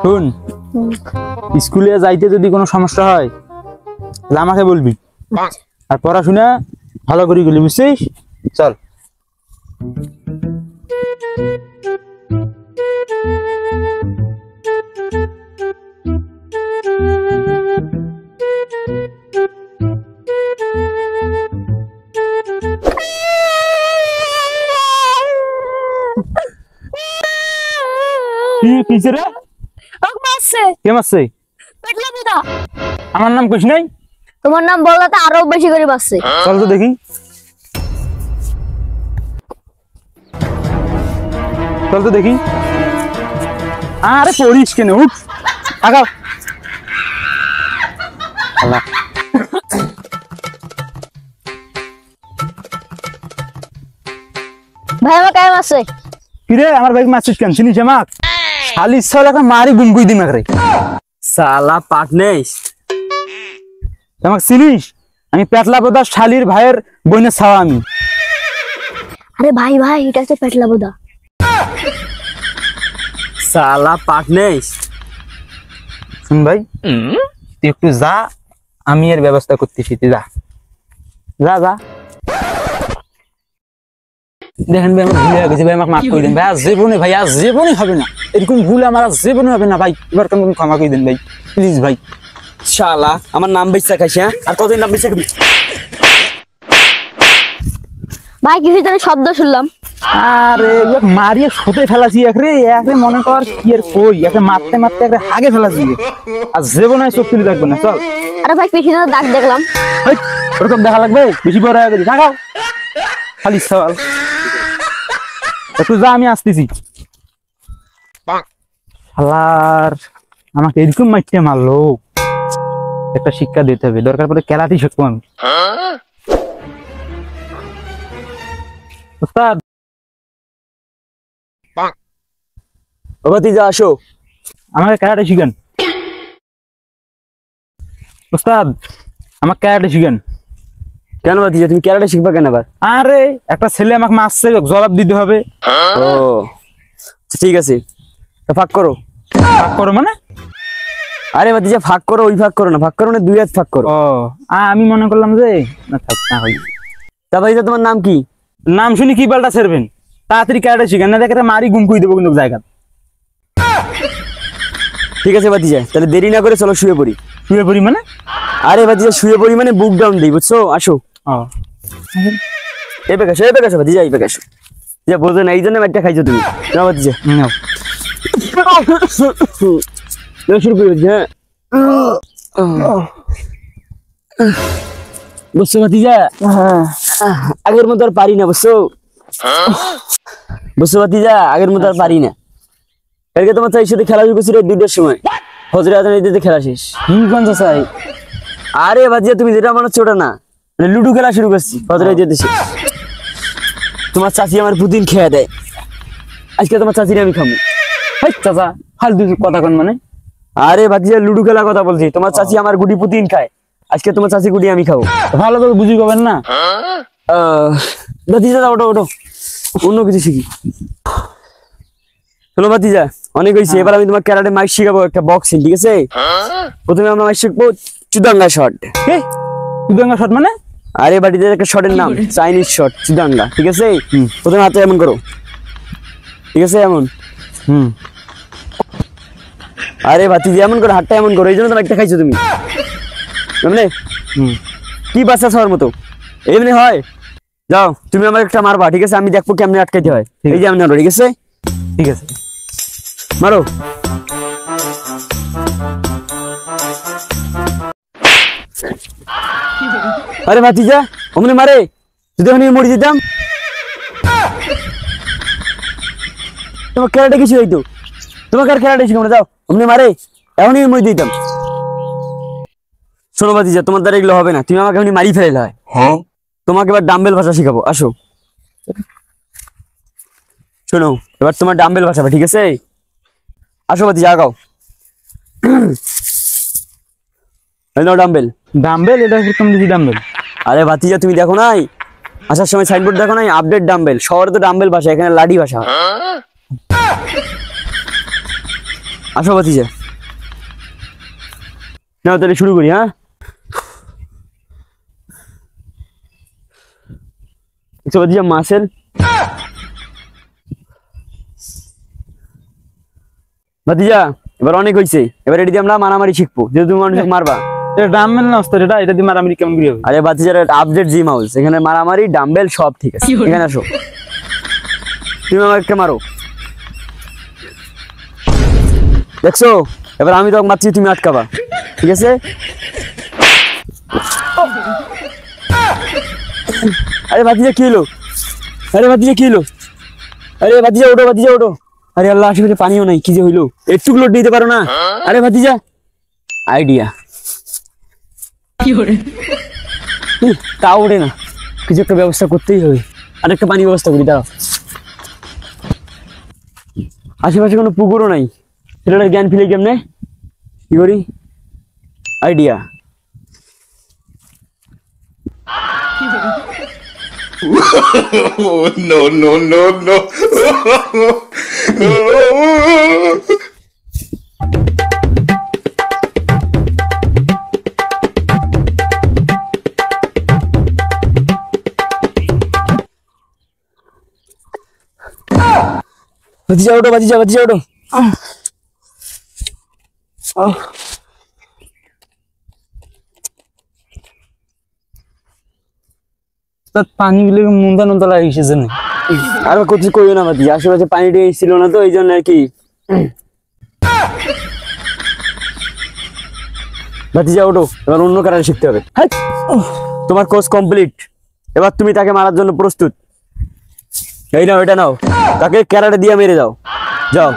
শুন, স্কুলে যাইতে যদি কোনো সমস্যা হয় তাহলে আমাকে বলবি, আর পড়াশোনা ভালো করে গেলি, বুঝছিস? চল। আমার নাম কইস নাই? তোমার নাম বললে তো আরো বেশি করে বাসছে। চল তো দেখি, চল তো দেখি। আরে পড়িস কেন, উঠ আগাও। ভাই আমার কাছে আছে। কিরে আমার ভাই মাছিস কেন? চিনিস আমাক? শালির শালাকে মারি গুম কই দিম রে। শালা পাটনেস, আমাক চিনিস? আমি পেটলা বোদা শালির ভাইয়ের বোনের ছাওয়া আমি। আরে ভাই ভাই, এটা হচ্ছে পেটলা বোদা। শালা পাটনেস। শুন ভাই, তুই একটু যা, আমি এর ব্যবস্থা করতেছি, তুই যা যা যা। দেখেন ভাই, আমার ভুল হয়ে গেছে ভাই, আমাকে মাফ করে দেন ভাই। আর জীবনে ভাই, আর জীবনে হবে না এরকম ভুল, আমার আর জীবনে হবে না ভাই। এবার কেমন ক্ষমা করে দেন ভাই, প্লিজ ভাই। শালা আমার নাম বেচা খাইছে, হ্যাঁ? আর কতদিন নাম বেচা খাবি? ভাই কিছু যেন শব্দ শুনলাম। আরে মারিয়ে শুতে ফেলাছি একরে, একে মনে কর কি আর কই, একে মারতে মারতে একরে হাগে ফেলাছি, আর জীবনে চোখ তুলে রাখবে না। চল। আরে ভাই পিছনে দাগ দেখলাম। ওরকম দেখা লাগবে, বেশি বড় হয়ে গেছি, দেখাও খালি সওয়াল। একটু যা, আমি আসতেছি। শালার আমাকে এরকম মাইরতে মারলো, একটা শিক্ষা দিতে হবে, দরকার পড়ে কেরাটি শিখবো আমি। ওস্তাদ, ও ভাতিজা আসো, আমাকে ক্যারাটে শিখান। ওস্তাদ আমাকে ক্যারাটে শিখান। কেন ভাতিজা তুমি ক্যারাটে শিখবা কেন আবার? আরে একটা ছেলে আমাকে মারছে, জবাব দিতে হবে। ও ঠিক আছে, তো ফাঁক করো। ভাগ করো মানে? আরে ভাতিজা ফাঁক করো, ওই ফাঁক করো না, ফাঁক করো না, দুই হাত ফাঁক করো। ও আমি মনে করলাম যে না, থাক না হয়। তা ভাতিজা তোমার নাম কি? নাম শুনি কি পাল্টা ছেড়বেন, তাড়াতাড়ি ক্যারাটে শিখান, না দেখে মারি গুম করে দেবো কিন্তু জায়গা। ঠিক আছে ভাতিজা, তাহলে দেরি না করে চলো শুয়ে পড়ি। শুয়ে পড়ি মানে? আরে ভাতিজা শুয়ে পড়ি মানে বুক ডাউন দিই, বুঝছো? আসো। ও এই বেকাশো, এই বেকাশো ভাতিজা, এই বেকাশো। যা বোঝো না, এই জন্য একটা খাইছো তুমি। না ভাতিজা, নাও। শুরু করে দিচ্ছি, হ্যাঁ। বুঝছো ভাতিজা, আগের মতো আর পারি না, বুঝছো? বুঝছো ভাতিজা, আগের মতো আর পারি না। কালকে তোমার চাই সাথে খেলা শুরু করছিল 2টার সময়, ফজরের আজান দিতে খেলা শেষ। কি কোন চাই? আরে ভাতিজা তুমি যেটা মনে হচ্ছে ওটা না, লুডো খেলা শুরু করছি ফজরের দিতে শেষ। তোমার চাচি আমার পুদিন খেয়ে দেয়, আজকে তোমার চাচিরে আমি খাবো। চাচা ফালতু কথা কোন মানে? আরে ভাতিজা লুডো খেলা কথা বলছি, তোমার চাচি আমার গুটি পুদিন খায়, আজকে তোমার চাচি গুটি আমি খাবো। ভালো করে বুঝি পাবেন না। ভাতিজা ওটো ওটো, অন্য কিছু শিখি। চলো ভাতিজা, অনেক হয়েছে, এবার আমি তোমার ক্যারাটে মাইক শিখাবো, একটা বক্সিং, ঠিক আছে? প্রথমে আমরা মাইক শিখবো চুদাঙ্গা শট। চুদাঙ্গা শট মানে? আরে ভাতিজা একটা শটের নাম চাইনিজ শট, চুদাঙ্গা, ঠিক আছে? প্রথমে হাতে এমন করো, ঠিক আছে? এমন। আরে ভাতিজা এমন করো, হাতটা এমন করো, এই জন্য তো একটা খাইছো তুমি। এমনি কি বাচ্চা খাওয়ার মতো এমনি হয়? যাও তুমি আমার একটা মারবা, ঠিক আছে? আমি দেখবো কেমনে আটকাইতে হয়। এই যে আমি মারো, ঠিক আছে? ঠিক আছে, মারো। আরে ভাতিজা অমনি মারে, যদি আমি মরে যেতাম। তোমার ক্যারাটে কিছু হইতো, তোমাকে আর ক্যারাটে শিখাবো না, যাও অমনি মারে, এখনই মরে দিতাম। শোনো ভাতিজা, তোমার দ্বারা এগুলো হবে না, তুমি আমাকে এমনি মারি ফেলে হয়। তোমাকে এবার ডাম্বেল ভাষা শিখাবো, আসো। শোনো, এবার তোমার ডাম্বেল ভাষা, ঠিক আছে? আসো ভাতিজা, আগাও। ডাম্বেল। ডাম্বেল? এটা কিরকম দিদি ডাম্বেল? আরে ভাতিজা তুমি দেখো নাই, আসার সময় সাইনবোর্ড দেখো নাই, আপডেট ডাম্বেল। শহরে তো ডাম্বেল ভাষা, এখানে লাডি ভাষা। আসো ভাতিজা, নাও তাহলে শুরু করি। হ্যাঁ, ভাতিজা মাসেল। ভাতিজা এবার অনেক হয়েছে, এবার এটি দিয়ে আমরা মারামারি শিখবো, যেহেতু তুমি মানুষ মারবা। এটা ডাম্বেল না ওস্তাদ, এটা দিয়ে মারামারি কেমন করে হবে? আরে ভাতিজার আপডেট জিম হাউস, এখানে মারামারি ডাম্বেল সব ঠিক আছে। এখানে আসো, তুমি আমাকে একটা মারো, দেখছো? এবার আমি তোমাকে মারছি, তুমি আটকাবা, ঠিক আছে? আরে ভাতিজা কি হলো? আরে ভাতিজা কি হলো? আরে ভাতিজা ওঠো, ভাতিজা ওঠো। আরে আল্লাহ, আশেপাশে পানিও নাই, কি যে হইলো? একটু লোড দিতে পারো না? আরে ভাতিজা, আইডিয়া তাও ওঠে না, কিছু একটা ব্যবস্থা করতেই হবে। আর একটা পানি ব্যবস্থা করি, দাঁড়াও। আশেপাশে কোনো পুকুরও নাই, ছেলেটার জ্ঞান ফিরে কেমনে? কি করি? Idea, Oh, no, no, no, no. ভাতিজা ওঠো, ভাতিজা, ভাতিজা ওঠো। ওস্তাদ পানি গুলো মুন্দা নুন্দা লাগিয়েছে জানি। আর কিছু করিও না ভাতিজা, আশেপাশে পানি টেনে ছিল না তো, এই জন্য আর কি। ভাতিজা ওঠো, এবার অন্য কারারে শিখতে হবে। হ্যাঁ, তোমার কোর্স কমপ্লিট, এবার তুমি তাকে মারার জন্য প্রস্তুত। এই নাও, এটা নাও, তাকে ক্যারাটে দিয়ে মেরে দাও, যাও।